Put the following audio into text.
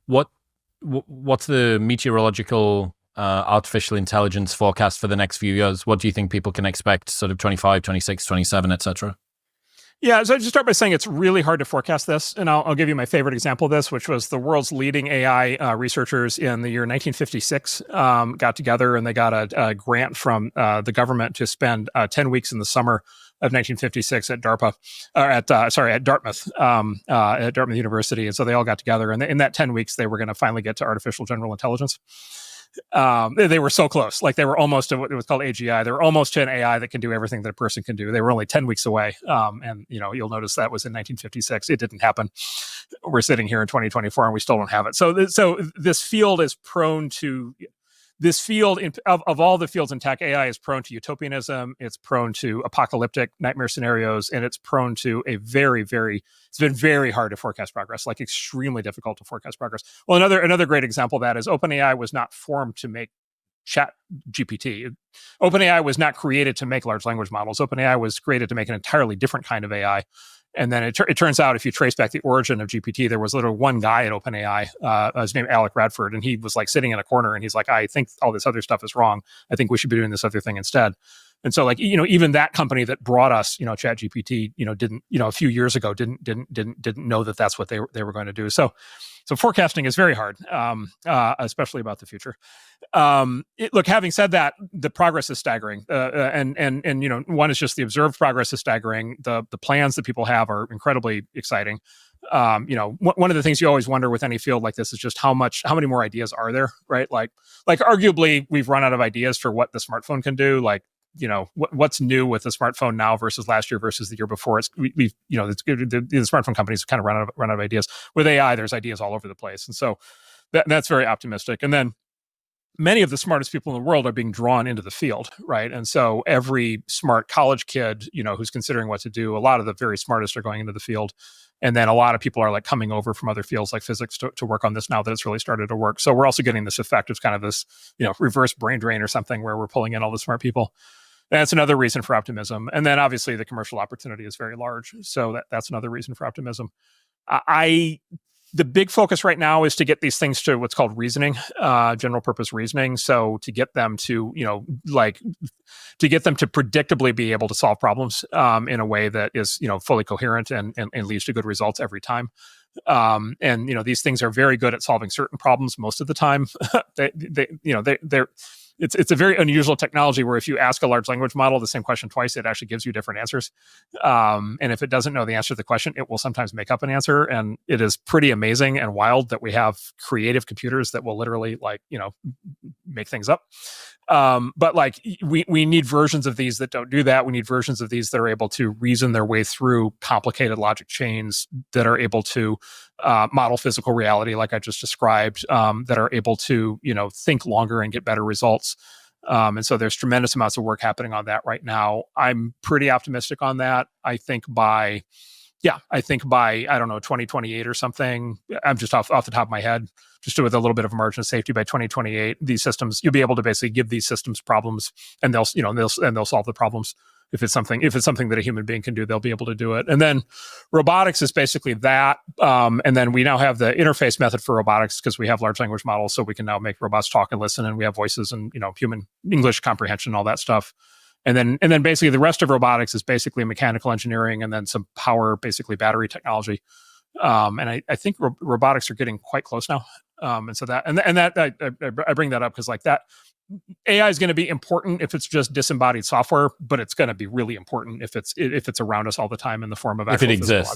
What what's the meteorological artificial intelligence forecast for the next few years? What do you think people can expect, sort of 25, 26, 27, etc.? Yeah, so I just start by saying it's really hard to forecast this, and I'll give you my favorite example of this, which was the world's leading AI researchers in the year 1956 got together and they got a grant from the government to spend 10 weeks in the summer of 1956 at DARPA, or at Dartmouth, at Dartmouth University, and so they all got together, and in that 10 weeks they were going to finally get to artificial general intelligence. They were so close. Like they were almost to what it was called AGI. They were almost to an AI that can do everything that a person can do. They were only 10 weeks away. And you'll notice that was in 1956. It didn't happen. We're sitting here in 2024 and we still don't have it. So this field is prone to this field of all the fields in tech. AI is prone to utopianism. It's prone to apocalyptic nightmare scenarios, and it's prone to a it's been very hard to forecast progress, like extremely difficult to forecast progress. Well, another great example of that is OpenAI was not formed to make Chat GPT. OpenAI was not created to make large language models. OpenAI was created to make an entirely different kind of AI. And then it turns out, if you trace back the origin of GPT, there was literally one guy at OpenAI, his name Alec Radford, and he was like sitting in a corner, and he's like, I think all this other stuff is wrong. I think we should be doing this other thing instead. And so, like, even that company that brought us, Chat GPT, didn't, a few years ago, didn't know that that's what they were going to do. So forecasting is very hard, especially about the future. Look, having said that, the progress is staggering, and one is just the observed progress is staggering. The plans that people have are incredibly exciting. One of the things you always wonder with any field like this is just how many more ideas are there, right? Like arguably we've run out of ideas for what the smartphone can do. Like, what's new with the smartphone now versus last year versus the year before. It's the smartphone companies kind of run out of ideas. With AI, there's ideas all over the place, and so that's very optimistic. And then many of the smartest people in the world are being drawn into the field, right? And so every smart college kid, who's considering what to do, a lot of the very smartest are going into the field. And then a lot of people are like coming over from other fields like physics to work on this now that it's really started to work. So we're also getting this effect of kind of this, reverse brain drain or something where we're pulling in all the smart people. That's another reason for optimism. And then obviously the commercial opportunity is very large. So that's another reason for optimism. The big focus right now is to get these things to what's called reasoning, general purpose reasoning. So to get them to, to get them to predictably be able to solve problems in a way that is, fully coherent and leads to good results every time. These things are very good at solving certain problems most of the time. It's a very unusual technology where if you ask a large language model the same question twice, it actually gives you different answers. And if it doesn't know the answer to the question, it will sometimes make up an answer. And it is pretty amazing and wild that we have creative computers that will literally make things up. But like we need versions of these that don't do that. We need versions of these that are able to reason their way through complicated logic chains, that are able to model physical reality, like I just described, that are able to think longer and get better results. And so there's tremendous amounts of work happening on that right now. I'm pretty optimistic on that. I think by I don't know, 2028 or something. I'm just off the top of my head, just with a little bit of a margin of safety. By 2028, these systems, you'll be able to basically give these systems problems, and they'll solve the problems. If it's something that a human being can do, they'll be able to do it. And then robotics is basically that. And then we now have the interface method for robotics because we have large language models, so we can now make robots talk and listen, and we have voices and human English comprehension, all that stuff. And then basically the rest of robotics is basically mechanical engineering and then some power, basically battery technology. And I think robotics are getting quite close now. And so that I bring that up because like that AI is going to be important if it's just disembodied software, but it's going to be really important if it's around us all the time in the form of if it exists.